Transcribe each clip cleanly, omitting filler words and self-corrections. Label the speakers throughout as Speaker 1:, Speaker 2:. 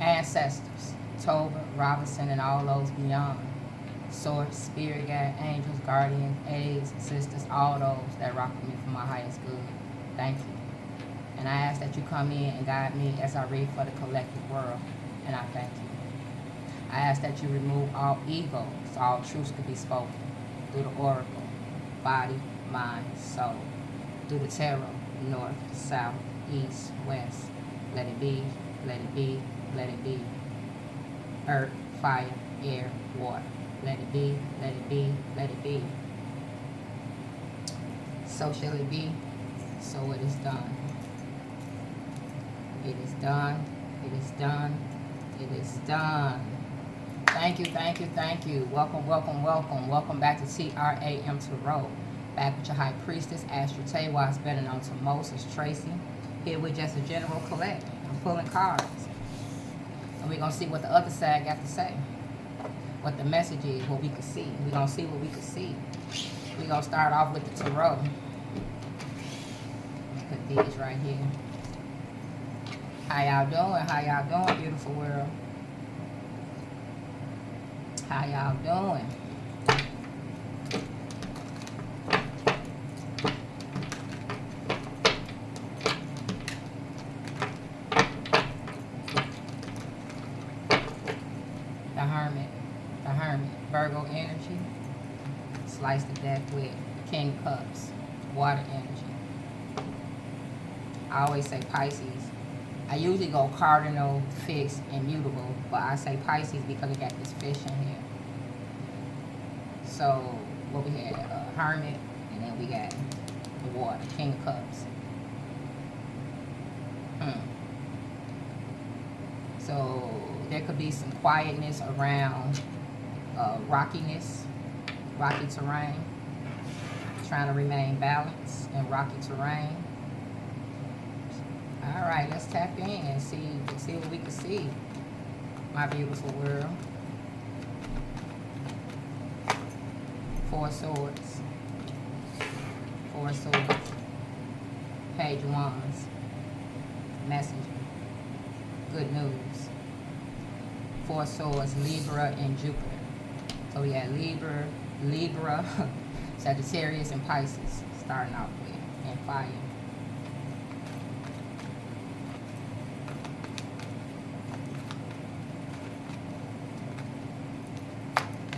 Speaker 1: ancestors, Tova, Robinson, and all those beyond. Source, spirit guide, angels, guardians, aides, sisters, all those that rock with me for my highest good. Thank you. And I ask that you come in and guide me as I read for the collective world. And I thank you. I ask that you remove all egos, so all truths could be spoken through the oracle, body, mind, soul, through the tarot, north, south, east, west. Let it be, let it be, let it be. Earth, fire, air, water. Let it be, let it be, let it be. So shall it be, so it is done. It is done, it is done, it is done. Thank you, thank you, thank you. Welcome, welcome, welcome. Welcome back to T.R.A.M. Tarot. Back with your High Priestess, Astro Tawaz, better known to most as Tracy. Here with just a general collect. I'm pulling cards. And we're going to see what the other side got to say. What the message is, what we can see. We're going to see what we can see. We're going to start off with the tarot. Put these right here. How y'all doing? How y'all doing, beautiful world? How y'all doing? The Hermit. The Hermit. Virgo energy. Slice the deck with King Cups. Water energy. I always say Pisces. I usually go cardinal, fixed, and mutable, but I say Pisces because we got this fish in here. So, what we had, Hermit, and then we got the water, King of Cups. So, there could be some quietness around rockiness, rocky terrain, trying to remain balanced in rocky terrain. All right, let's tap in and see what we can see, my beautiful world. Four Swords. Four Swords. Page of Wands. Messenger. Good news. Four Swords, Libra and Jupiter. So we got Libra, Sagittarius, and Pisces starting off with, and fire.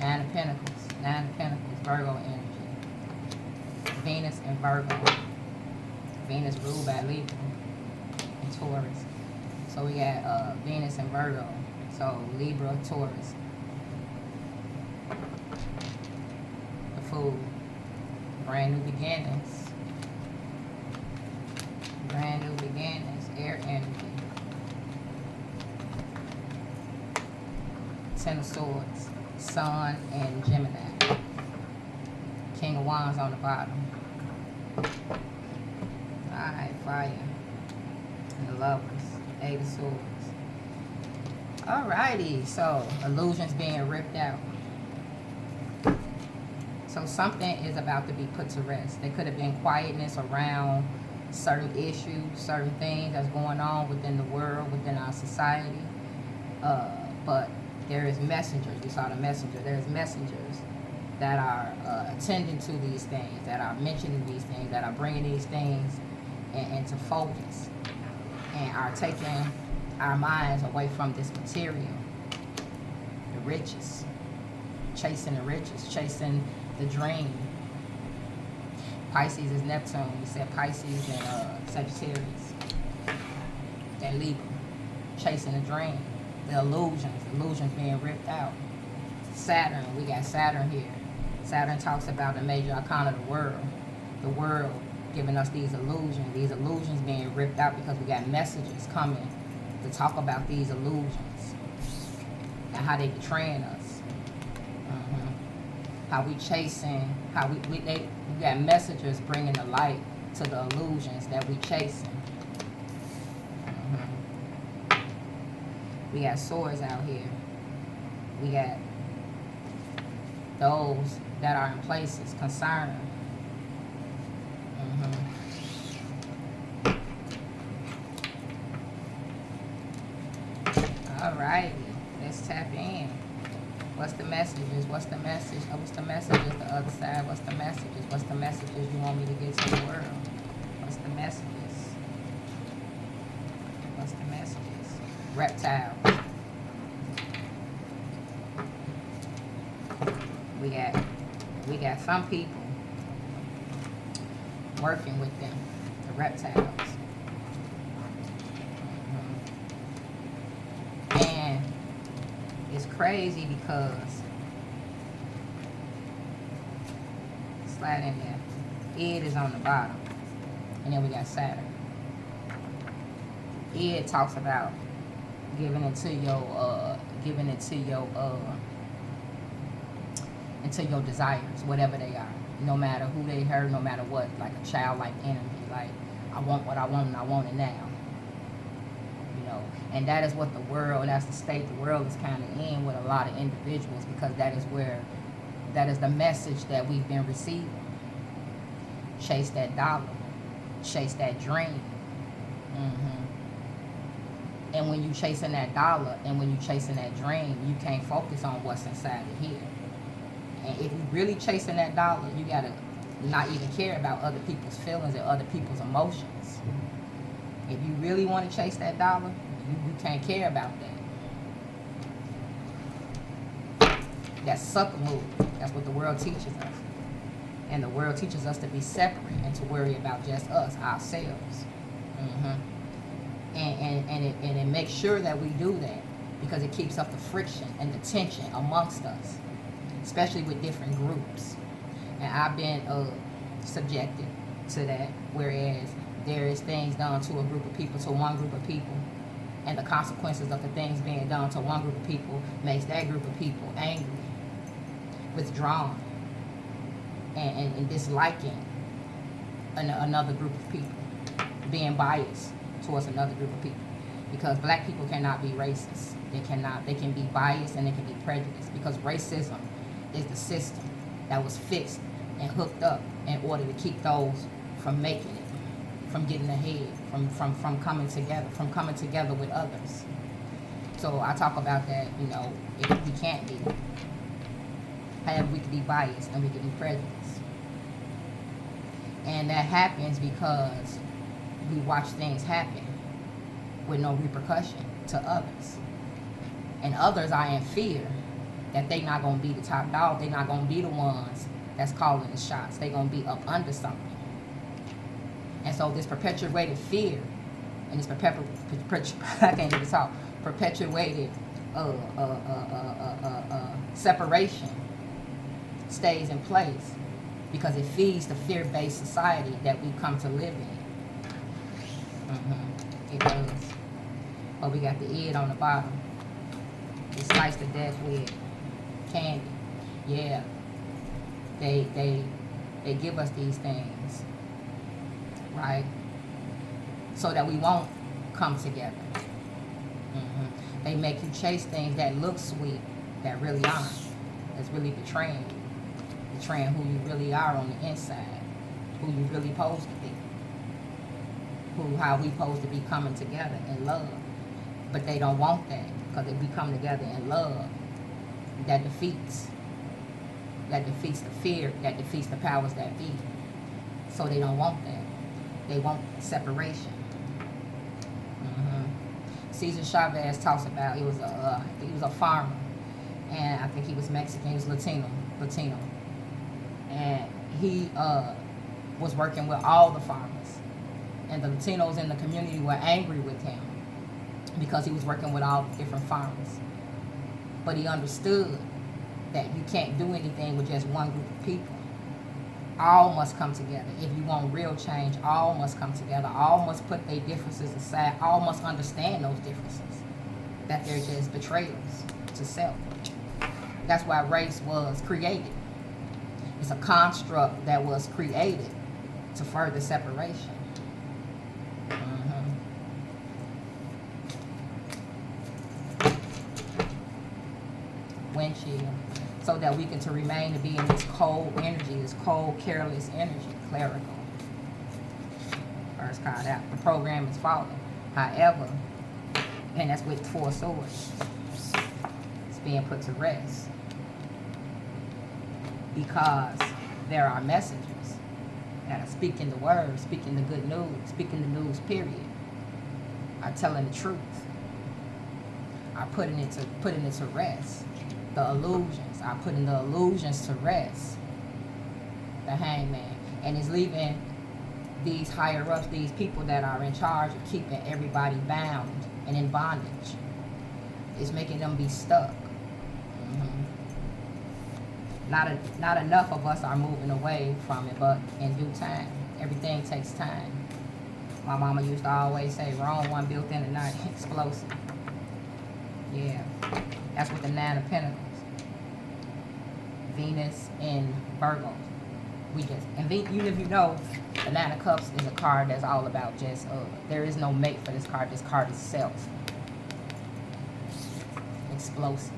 Speaker 1: Nine of Pentacles. Nine of Pentacles. Virgo energy. Venus and Virgo. Venus ruled by Libra and Taurus. So we got Venus and Virgo. So Libra, Taurus. The Fool. Brand new beginnings. Brand new beginnings. Air energy. Ten of Swords. Sun and Gemini. King of Wands on the bottom. Alright, fire. And the Lovers. Eight of Swords. Alrighty, so illusions being ripped out. So something is about to be put to rest. There could have been quietness around certain issues, certain things that's going on within the world, within our society. But there is messengers. We saw the messenger. There's messengers that are attending to these things, that are mentioning these things, that are bringing these things into focus, and are taking our minds away from this material, the riches, chasing the riches, chasing the dream. Pisces is Neptune. We said Pisces and Sagittarius. And Libra, chasing the dream. The illusions being ripped out. Saturn, we got Saturn here. Saturn talks about the major arcana of the world giving us these illusions being ripped out because we got messages coming to talk about these illusions and how they betraying us. How we chasing, how we got messengers bringing the light to the illusions that we chasing. We got swords out here. We got those that are in places concerned. All Alrighty, let's tap in. What's the messages? What's the message? What's the messages? The other side. What's the messages? What's the messages you want me to get to the world? What's the messages? What's the messages? Reptile. We got some people working with them, the reptiles. And it's crazy because slide in there. Id is on the bottom. And then we got Saturn. Id talks about giving it to your desires, whatever they are. No matter who they hurt, no matter what, like a childlike energy, like I want what I want and I want it now. You know, and that is what the world, that's the state the world is kind of in with a lot of individuals, because that is the message that we've been receiving. Chase that dollar, chase that dream. And when you chasing that dollar and when you chasing that dream, you can't focus on what's inside of here. And if you really chasing that dollar, you gotta not even care about other people's feelings and other people's emotions. If you really want to chase that dollar, you can't care about that. That's sucker move. That's what the world teaches us. And the world teaches us to be separate and to worry about just us, ourselves. And it makes sure that we do that, because it keeps up the friction and the tension amongst us, especially with different groups. And I've been subjected to that, whereas there is things done to a group of people, to one group of people, and the consequences of the things being done to one group of people makes that group of people angry, withdrawn, and disliking another group of people, being biased towards another group of people. Because black people cannot be racist. They can be biased and they can be prejudiced, because racism is the system that was fixed and hooked up in order to keep those from making it, from getting ahead, from coming together with others. So I talk about that, you know, we can't be. However, we can be biased and we can be prejudiced. And that happens because we watch things happen with no repercussion to others. And others are in fear that they're not going to be the top dog. They're not going to be the ones that's calling the shots. They're going to be up under something. And so this perpetuated fear and this perpetuated separation stays in place because it feeds the fear-based society that we come to live in. It does. Oh, we got the id on the bottom. It's sliced to death with candy. Yeah. They give us these things, right? So that we won't come together. They make you chase things that look sweet, that really aren't. That's really betraying you. Betraying who you really are on the inside. Who you really supposed to be. How we supposed to be coming together in love. But they don't want that, because if we come together in love, that defeats the fear, that defeats the powers that be. So they don't want that. They want separation. Cesar Chavez talks about, he was a farmer, and I think he was Mexican, he was Latino, and he was working with all the farmers. And the Latinos in the community were angry with him because he was working with all the different farmers. But he understood that you can't do anything with just one group of people. All must come together. If you want real change, all must come together. All must put their differences aside. All must understand those differences, that they're just betrayals to self. That's why race was created. It's a construct that was created to further separation. Windshield, so that we can to remain to be in this cold energy, this cold, careless energy, clerical. First card out. The program is following. However, And that's with 4 swords. It's being put to rest. Because there are messengers that are speaking the word, speaking the good news, speaking the news, period. Are telling the truth. Are putting it to rest. The illusions. Are putting the illusions to rest. The hangman. And is leaving these higher ups, these people that are in charge of keeping everybody bound and in bondage. It's making them be stuck. Not enough of us are moving away from it, but in due time. Everything takes time. My mama used to always say, Rome wasn't built in a night. Explosive. Yeah. That's what the 9 of Pentacles. Venus in Virgo. And even if you know, the 9 of Cups is a card that's all about just, there is no mate for this card. This card is self. Explosive.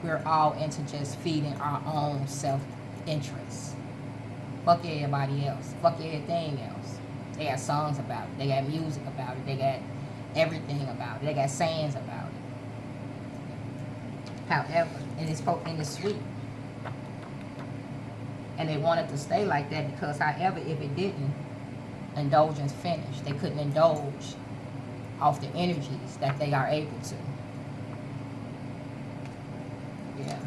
Speaker 1: We're all into just feeding our own self-interest. Fuck everybody else. Fuck everything else. They got songs about it. They got music about it. They got everything about it. They got sayings about it. However, and it's sweet. And they wanted to stay like that because, however, if it didn't, indulgence finished. They couldn't indulge off the energies that they are able to. Yeah.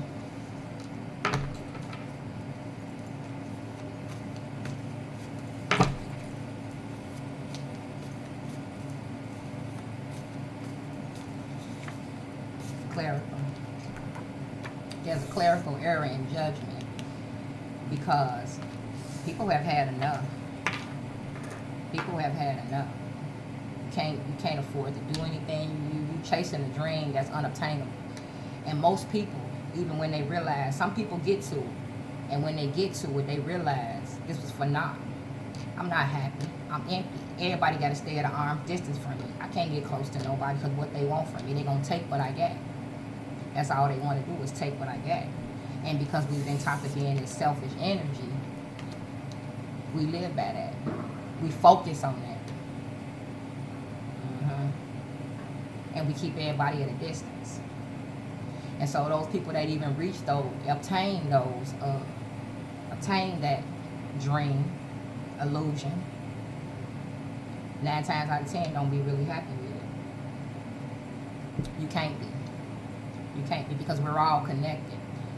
Speaker 1: Clerical. There's a clerical error in judgment because people have had enough. People have had enough. You can't afford to do anything. You chasing a dream that's unobtainable. And most people, even when they realize, some people get to it, and when they get to it, they realize this was for naught. I'm not happy. I'm empty. Everybody got to stay at an arm's distance from me. I can't get close to nobody because what they want from me, they're going to take what I got. That's all they want to do is take what I got. And because we've been taught to be in this selfish energy, we live by that. We focus on that. And we keep everybody at a distance. And so those people that even reach those, obtain that dream, illusion, 9 times out of 10 don't be really happy with it. You can't be. You can't be because we're all connected.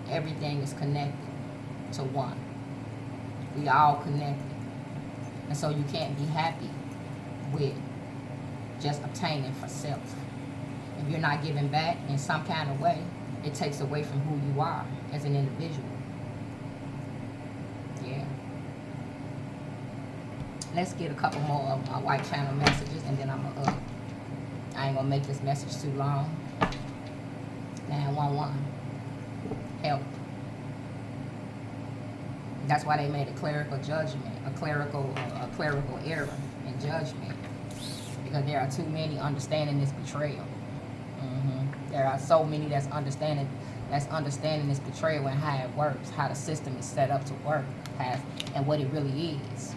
Speaker 1: Everything is connected to one. We all connected. And so you can't be happy with just obtaining for self. If you're not giving back in some kind of way, it takes away from who you are as an individual. Yeah. Let's get a couple more of my white channel messages, and then I ain't gonna make this message too long. 911. Help. That's why they made a clerical judgment, a clerical error in judgment, because there are too many understanding this betrayal. There are so many that's understanding this betrayal and how it works, how the system is set up to work, and what it really is.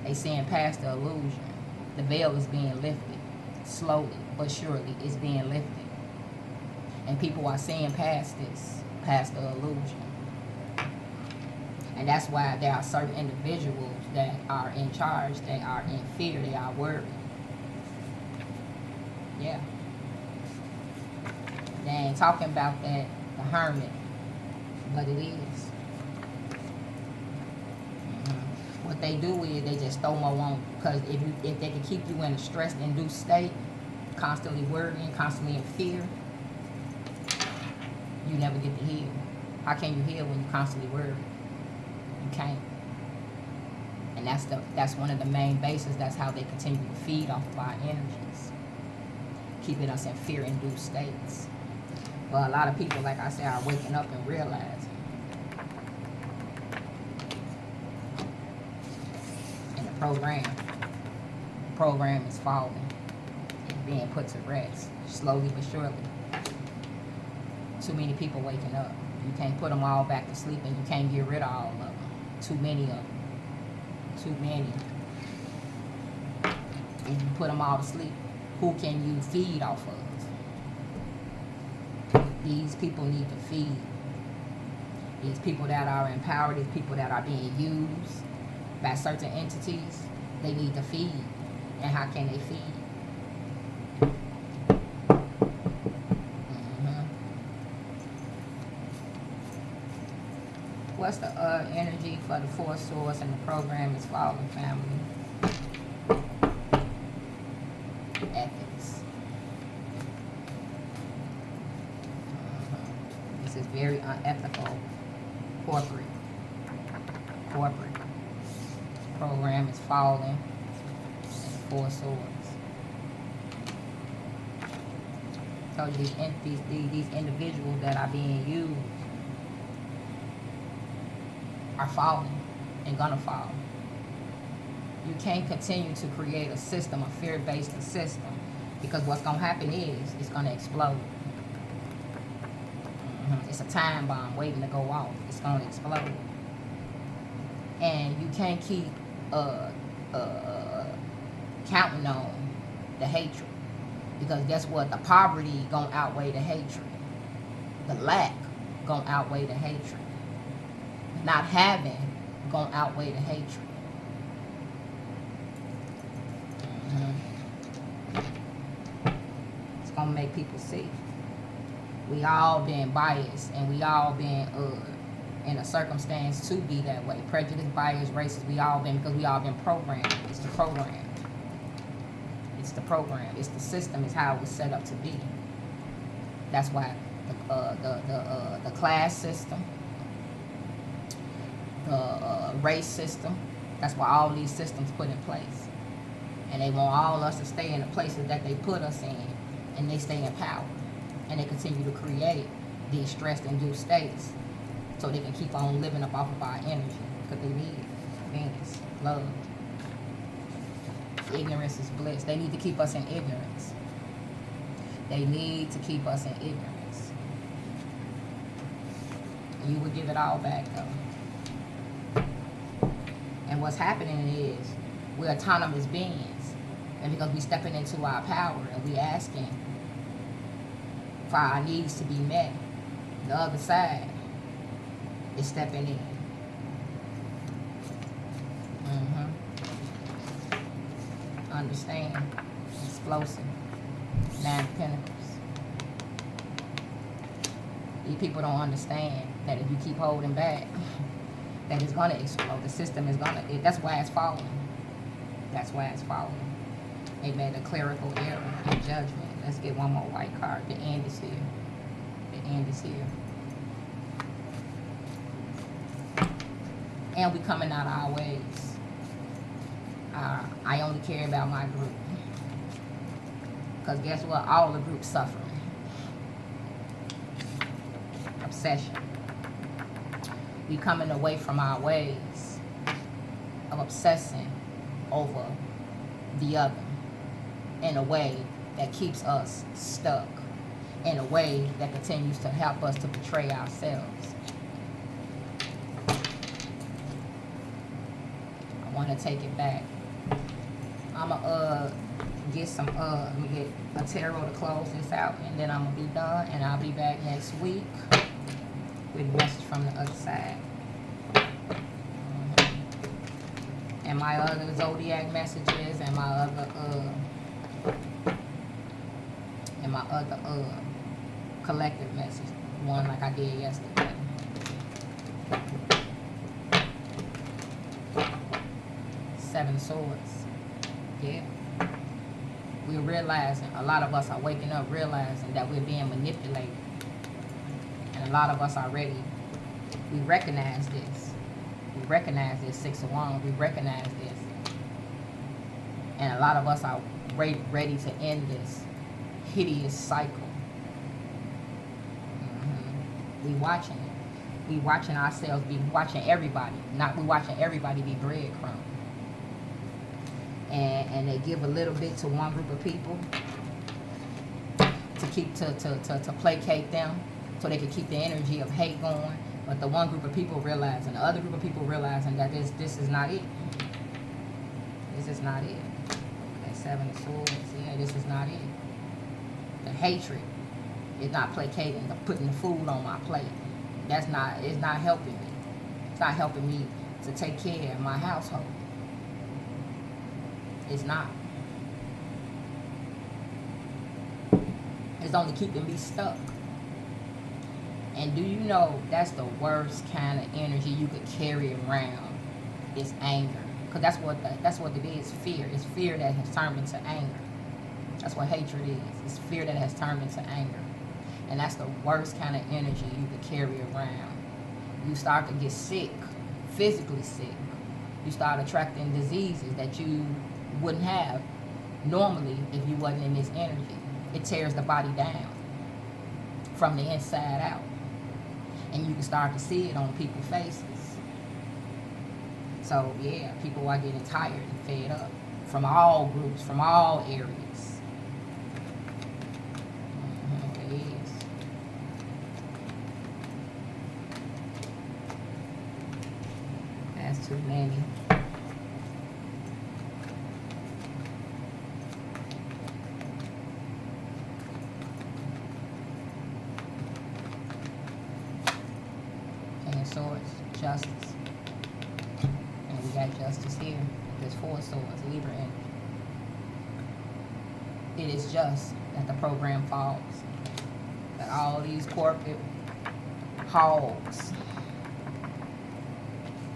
Speaker 1: They seeing past the illusion. The veil is being lifted. Slowly but surely it's being lifted. And people are seeing past this, past the illusion. And that's why there are certain individuals that are in charge, they are in fear, they are worried. Yeah. They ain't talking about that, the hermit, but it is. What they do is they just throw more on, because if they can keep you in a stress-induced state, constantly worrying, constantly in fear, you never get to heal. How can you heal when you constantly worry? You can't. And that's one of the main bases. That's how they continue to feed off of our energies, keeping us in fear-induced states. But a lot of people, like I said, are waking up and realizing. And the program is falling. It's being put to rest, slowly but surely. Too many people waking up. You can't put them all back to sleep, and you can't get rid of all of them. Too many of them. Too many. and you put them all to sleep, who can you feed off of? These people need to feed. These people that are in power, these people that are being used by certain entities, they need to feed. And how can they feed? What's the energy for the four swords and the program is fallen family? Ethics. This is very unethical. Corporate. Program is falling. And four swords. So these individuals that are being used are falling and gonna fall. You can't continue to create a system, a fear-based system, because what's gonna happen is it's gonna explode. It's a time bomb waiting to go off. It's gonna explode, and you can't keep counting on the hatred, because guess what? The poverty gonna outweigh the hatred. The lack gonna outweigh the hatred. Not having gonna outweigh the hatred. It's gonna make people sick. We all been biased, and we all been in a circumstance to be that way. Prejudice, bias, racist. We all been, because we all been programmed. It's the program. It's the program. It's the system. It's how it was set up to be. That's why the class system, the race system. That's why all these systems put in place, and they want all us to stay in the places that they put us in, and they stay in power, and they continue to create these stress-induced states, so they can keep on living up off of our energy, because they need it. Venus, love. Ignorance is bliss. They need to keep us in ignorance. They need to keep us in ignorance. You would give it all back, though. And what's happening is we're autonomous beings. And because we're stepping into our power and we're asking for our needs to be met, the other side is stepping in. Understand? Explosive. 9 of Pentacles. These people don't understand that if you keep holding back, that it's going to explode. The system is going to, that's why it's falling. That's why it's falling. They made a clerical error in judgment. Let's get one more white card. The end is here. The end is here. And we coming out of our ways. I only care about my group. Because guess what? All the groups suffering. Obsession. We coming away from our ways of obsessing over the other in a way that keeps us stuck, in a way that continues to help us to betray ourselves. I want to take it back. I'm gonna get some let me get a tarot to close this out, and then I'm gonna be done, and I'll be back next week with a message from the other side. And my other zodiac messages, and my other collective message, one like I did yesterday. Seven Swords. Yeah. We're realizing, a lot of us are waking up realizing that we're being manipulated. And a lot of us already, we recognize this. We recognize this 6 of Wands. We recognize this. And a lot of us are ready to end this hideous cycle. We watching it. We watching ourselves be, watching everybody. We watching everybody be breadcrumbs. And they give a little bit to one group of people to keep to placate them, so they can keep the energy of hate going. But the one group of people realizing, the other group of people realizing that this is not it. This is not it. Let's Seven of Swords. Yeah, this is not it. The hatred is not placating, putting the food on my plate. It's not helping me. It's not helping me to take care of my household. It's not. It's only keeping me stuck. And do you know that's the worst kind of energy you could carry around? Is anger. Because that's what it is. Fear. It's fear that has turned into anger. That's what hatred is. It's fear that has turned into anger. And that's the worst kind of energy you could carry around. You start to get sick, physically sick. You start attracting diseases that you wouldn't have normally if you wasn't in this energy. It tears the body down from the inside out. And you can start to see it on people's faces. So yeah, people are getting tired and fed up from all groups, from all areas. It is. That's too many. King of Swords, Justice. And we got Justice here. There's Four Swords, Libra energy. It is just that the program falls. That all these corporate hogs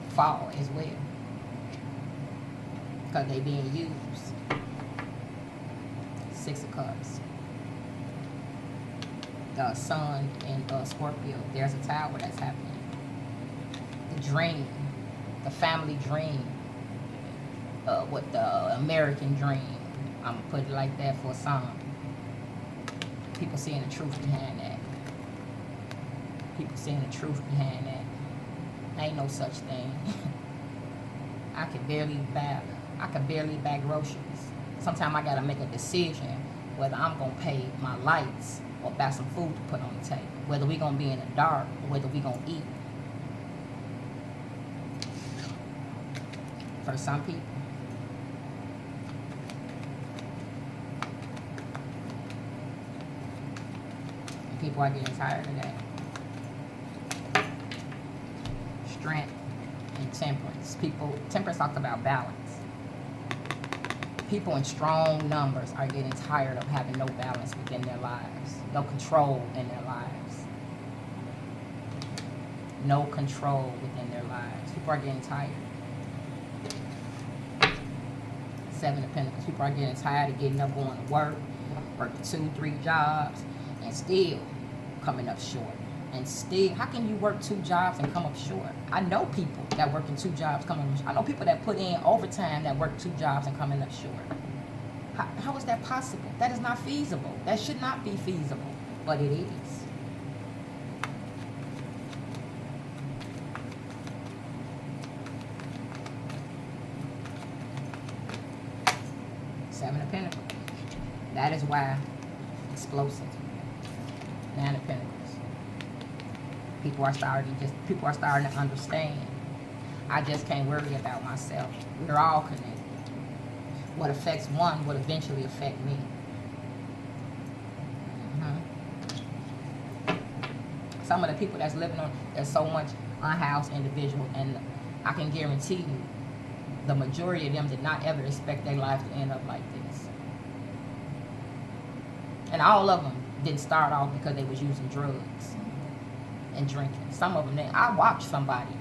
Speaker 1: fall as well. Because they being used. Six of Cups. The Sun and Scorpio. There's a tower that's happening. The dream. The family dream. What the American dream. I'm going to put it like that for some. People seeing the truth behind that. People seeing the truth behind that. Ain't no such thing. I can barely buy groceries. Sometimes I gotta make a decision whether I'm gonna pay my lights or buy some food to put on the table. Whether we gonna be in the dark or whether we gonna eat. For some people. People are getting tired of that. Strength and temperance. Temperance talks about balance. People in strong numbers are getting tired of having no balance within their lives. No control in their lives. No control within their lives. People are getting tired. Seven of Pentacles. People are getting tired of getting up, going to work, working 2, 3 jobs, and still coming up short. And still, how can you work 2 jobs and come up short? I know people that work in 2 jobs coming up short. I know people that put in overtime that work 2 jobs and coming up short. How is that possible? That is not feasible. That should not be feasible, but it is. Seven of Pentacles. That is why explosive. Nine of Pentacles. People are starting to understand. I just can't worry about myself. We're all connected. What affects one will eventually affect me. Some of the people that's living on, there's so much unhoused individual, and I can guarantee you, the majority of them did not ever expect their life to end up like this. And all of them didn't start off because they was using drugs and drinking. Some of them, I watched somebody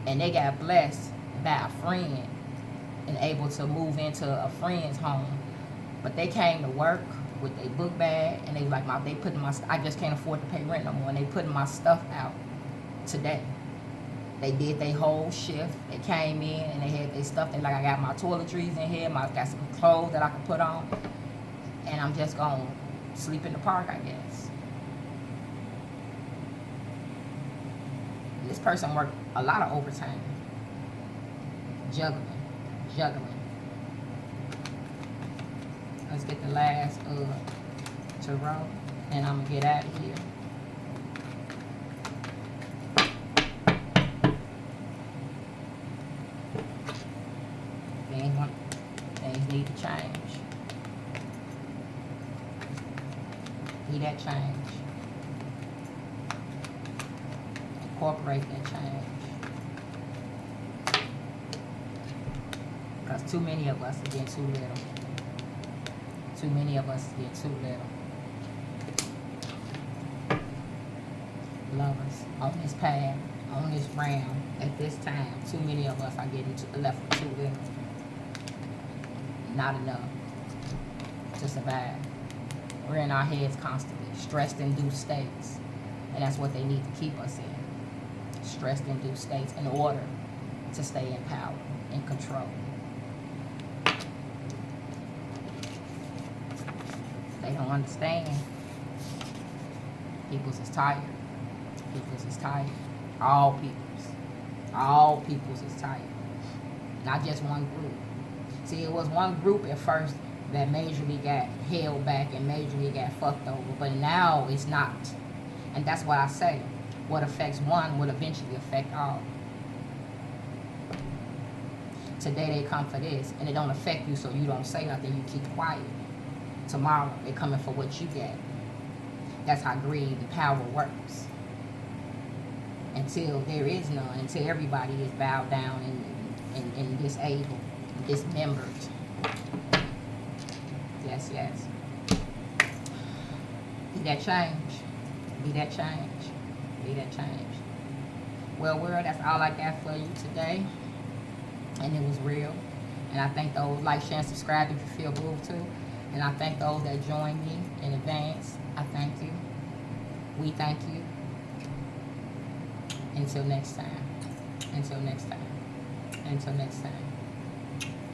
Speaker 1: and they got blessed by a friend and able to move into a friend's home, but they came to work with a book bag and they was like, I just can't afford to pay rent no more, and they putting my stuff out today. They did their whole shift. They came in and they had their stuff. They like, I got my toiletries in here, I got some clothes that I can put on, and I'm just gonna sleep in the park, I guess. This person worked a lot of overtime. Juggling. Let's get the last tarot, and I'm gonna get out of here. Things need to change. change. Be that change. Incorporate that change. Because too many of us are getting too little. Too many of us are getting too little. Lovers, on this path, on this round, at this time, too many of us are getting left with too little. Not enough to survive. We're in our heads constantly, stressed-induced states. And that's what they need to keep us in. Stressed-induced states in order to stay in power, in control. They don't understand. People's is tired. People's is tired. All people's. All people's is tired. Not just one group. See, it was one group at first that majorly got held back and majorly got fucked over. But now it's not. And that's what I say. What affects one will eventually affect all. Today they come for this. And it don't affect you, so you don't say nothing. You keep quiet. Tomorrow they coming for what you get. That's how greed and power works. Until there is none. Until everybody is bowed down and disabled. Dismembered. Yes, yes. Be that change. Be that change. Be that change. Well, world, that's all I got for you today. And it was real. And I thank those like, share, and subscribe if you feel moved to. And I thank those that joined me in advance. I thank you. We thank you. Until next time. Until next time. Until next time.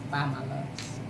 Speaker 1: Bye, my loves.